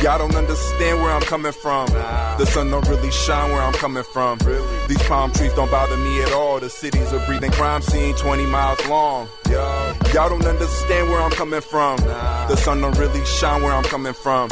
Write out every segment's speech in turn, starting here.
Y'all don't understand where I'm coming from. The sun don't really shine where I'm coming from. These palm trees don't bother me at all. The city's a breathing crime scene 20 miles long. Y'all don't understand where I'm coming from. The sun don't really shine where I'm coming from.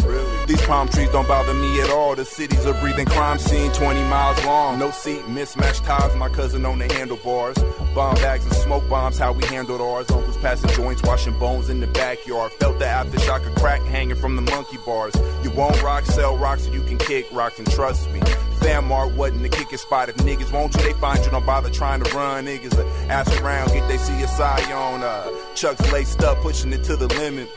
These palm trees don't bother me at all. The city's a breathing crime scene 20 miles long. No seat, mismatched tires, my cousin on the handlebars. Bomb bags and smoke bombs, how we handled ours. Uncles passing joints, washing bones in the backyard. Felt the aftershock of crack hanging from the monkey bars. You won't rock, sell rocks, so you can kick rocks, and trust me, Fam Mart wasn't the kicking spot. If niggas want you, they find you, don't bother trying to run. Niggas ask around, get they CSI on. Chucks laced up, pushing it to the limit.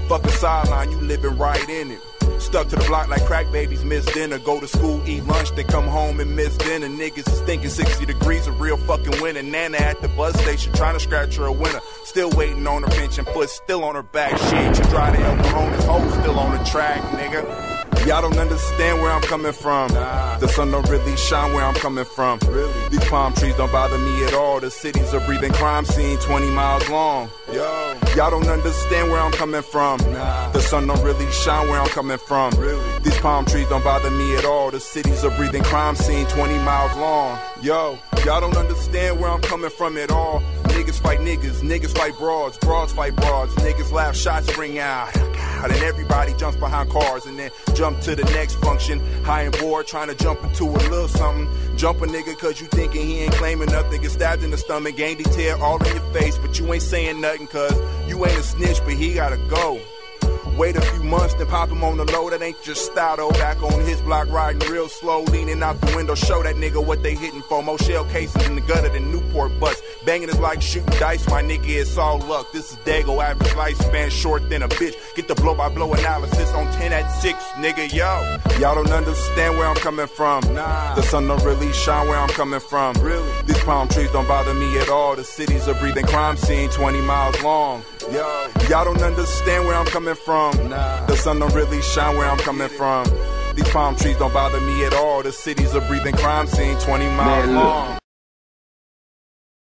Fuck a sideline, you living right in it. Stuck to the block like crack babies, miss dinner. Go to school, eat lunch, then come home and miss dinner. Niggas is thinking 60 degrees, a real fucking winter. Nana at the bus station, trying to scratch her a winner. Still waiting on her bench and foot still on her back. She ain't too dry to El Cajone's hoe still on the track, nigga. Y'all don't understand where I'm coming from. The sun don't really shine where I'm coming from. These palm trees don't bother me at all. The city's a breathing crime scene 20 miles long. Y'all don't understand where I'm coming from. The sun don't really shine where I'm coming from. These palm trees don't bother me at all. The city's a breathing crime scene 20 miles long. Y'all don't understand where I'm coming from at all. Niggas fight niggas, niggas fight broads, broads fight broads. Niggas laugh, shots ring out. God, and everybody jumps behind cars and then jump to the next function. High and bored, trying to jump into a little something. Jump a nigga cause you thinking he ain't claiming nothing. Get stabbed in the stomach, gain detail all in your face. But you ain't saying nothing cause you ain't a snitch, but he gotta go. Wait a few months, then pop him on the low. That ain't just style though. Back on his block, riding real slow, leaning out the window. Show that nigga what they hitting for. More shell cases in the gutter than Newport butts. Banging is like shooting dice, my nigga, it's all luck. This is Dago, average lifespan short than a bitch. Get the blow-by-blow analysis on 10 at 6, nigga, yo. Y'all don't understand where I'm coming from. The sun don't really shine where I'm coming from. These palm trees don't bother me at all. The city's a breathing crime scene 20 miles long. Y'all don't understand where I'm coming from. The sun don't really shine where I'm coming from. These palm trees don't bother me at all. The city's a breathing crime scene 20 miles long.